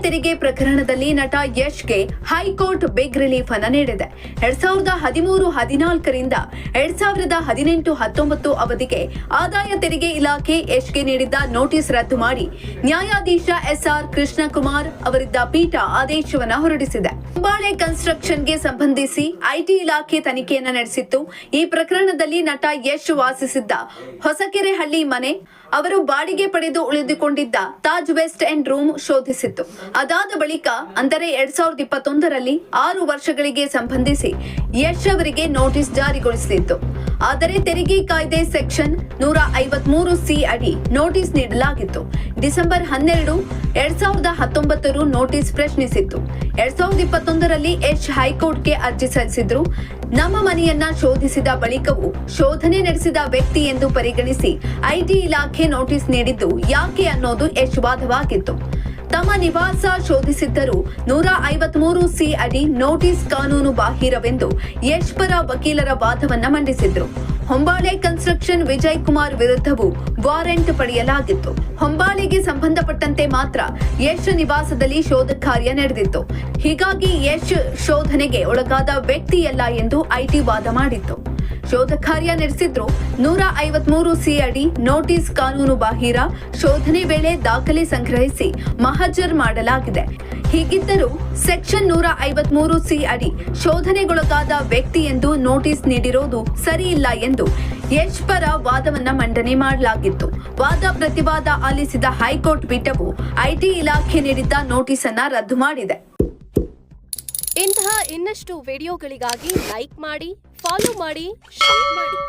ತೆರಿಗೆ ಪ್ರಕರಣದಲ್ಲಿ ನಟ ಯಶ್ಗೆ ಹೈಕೋರ್ಟ್ ಬಿಗ್ ರಿಲೀಫ್ ಅನ್ನು ನೀಡಿದೆ. 2013-14ರಿಂದ 2018-19 ಅವಧಿಗೆ ಆದಾಯ ತೆರಿಗೆ ಇಲಾಖೆ ಯಶ್ಗೆ ನೀಡಿದ್ದ ನೋಟಿಸ್ ರದ್ದು ಮಾಡಿ ನ್ಯಾಯಾಧೀಶ SR ಕೃಷ್ಣಕುಮಾರ್ ಅವರಿದ್ದ ಪೀಠ ಆದೇಶವನ್ನು ಹೊರಡಿಸಿದೆ. ಹೊಂಬಾಳೆ ಕನ್ಸ್ಟ್ರಕ್ಷನ್ಗೆ ಸಂಬಂಧಿಸಿ ಐಟಿ ಇಲಾಖೆ ತನಿಖೆಯನ್ನು ನಡೆಸಿತ್ತು. ಈ ಪ್ರಕರಣದಲ್ಲಿ ನಟ ಯಶ್ ವಾಸಿಸಿದ್ದ ಹೊಸಕೆರೆಹಳ್ಳಿ ಮನೆ, ಅವರು ಬಾಡಿಗೆ ಪಡೆದು ಉಳಿದುಕೊಂಡಿದ್ದ ತಾಜ್ ವೆಸ್ಟ್ ಎಂಡ್ ರೂಮ್ ಶೋಧಿಸಿತ್ತು. ಅದಾದ ಬಳಿಕ ಅಂದರೆ 2021ರಲ್ಲಿ 6 ವರ್ಷಗಳಿಗೆ ಸಂಬಂಧಿಸಿ ಯಶ್ ಅವರಿಗೆ ನೋಟಿಸ್ ಜಾರಿಗೊಳಿಸಿತ್ತು. ಆದರೆ ತೆರಿಗೆ ಕಾಯ್ದೆ ಸೆಕ್ಷನ್ 153C ಅಡಿ ನೋಟಿಸ್ ನೀಡಲಾಗಿತ್ತು. ಡಿಸೆಂಬರ್ 12, 2019 ನೋಟಿಸ್ ಪ್ರಶ್ನಿಸಿತ್ತು. 2021ರಲ್ಲಿ ಯಶ್ ಹೈಕೋರ್ಟ್ಗೆ ಅರ್ಜಿ ಸಲ್ಲಿಸಿದ್ರು. ನಮ್ಮ ಮನೆಯನ್ನ ಶೋಧಿಸಿದ ಬಳಿಕವೂ ಶೋಧನೆ ನಡೆಸಿದ ವ್ಯಕ್ತಿ ಎಂದು ಪರಿಗಣಿಸಿ ಐಟಿ ಇಲಾಖೆ ನೋಟಿಸ್ ನೀಡಿದ್ದು ಯಾಕೆ ಅನ್ನೋದು ಯಶ್ ವಾದವಾಗಿತ್ತು. ತಮ್ಮ ನಿವಾಸ ಶೋಧಿಸಿದ್ದರೂ 153C ಅಡಿ ನೋಟಿಸ್ ಕಾನೂನು ಬಾಹಿರವೆಂದು ಯಶ್ ಪರ ವಕೀಲರ ವಾದವನ್ನ ಮಂಡಿಸಿದ್ರು. ಹೊಂಬಾಳೆ ಕನ್ಸ್ಟ್ರಕ್ಷನ್ ವಿಜಯ್ ಕುಮಾರ್ ವಿರುದ್ಧವೂ ವಾರೆಂಟ್ ಪಡೆಯಲಾಗಿತ್ತು. ಹೊಂಬಾಳೆಗೆ ಸಂಬಂಧಪಟ್ಟಂತೆ ಮಾತ್ರ ಯಶ್ ನಿವಾಸದಲ್ಲಿ ಶೋಧ ಕಾರ್ಯ ನಡೆದಿತ್ತು. ಹೀಗಾಗಿ ಯಶ್ ಶೋಧನೆಗೆ ಒಳಗಾದ ವ್ಯಕ್ತಿಯಲ್ಲ ಎಂದು ಐಟಿ ವಾದ ಮಾಡಿತ್ತು. ಶೋಧ ಕಾರ್ಯ ನಡೆಸಿದ್ರು 153C ಅಡಿ ನೋಟಿಸ್ ಕಾನೂನು ಬಾಹಿರ. ಶೋಧನೆ ವೇಳೆ ದಾಖಲೆ ಸಂಗ್ರಹಿಸಿ ಮಹಜರ್ ಮಾಡಲಾಗಿದೆ. ಹೀಗಿದ್ದರೂ ಸೆಕ್ಷನ್ 153C ಅಡಿ ಶೋಧನೆಗೊಳಗಾದ ವ್ಯಕ್ತಿ ಎಂದು ನೋಟಿಸ್ ನೀಡಿರೋದು ಸರಿಯಿಲ್ಲ ಎಂದು ಯಶ್ ಪರ ವಾದವನ್ನ ಮಂಡನೆ ಮಾಡಲಾಗಿತ್ತು. ವಾದ ಪ್ರತಿವಾದ ಆಲಿಸಿದ ಹೈಕೋರ್ಟ್ ಪೀಠವು ಐಟಿ ಇಲಾಖೆ ನೀಡಿದ್ದ ನೋಟಿಸ್ ಅನ್ನ ರದ್ದು ಮಾಡಿದೆ. ಇಂತಹ ಇನ್ನಷ್ಟು ವಿಡಿಯೋಗಳಿಗಾಗಿ ಲೈಕ್ ಮಾಡಿ, ಫಾಲೋ ಮಾಡಿ, ಶೇರ್ ಮಾಡಿ.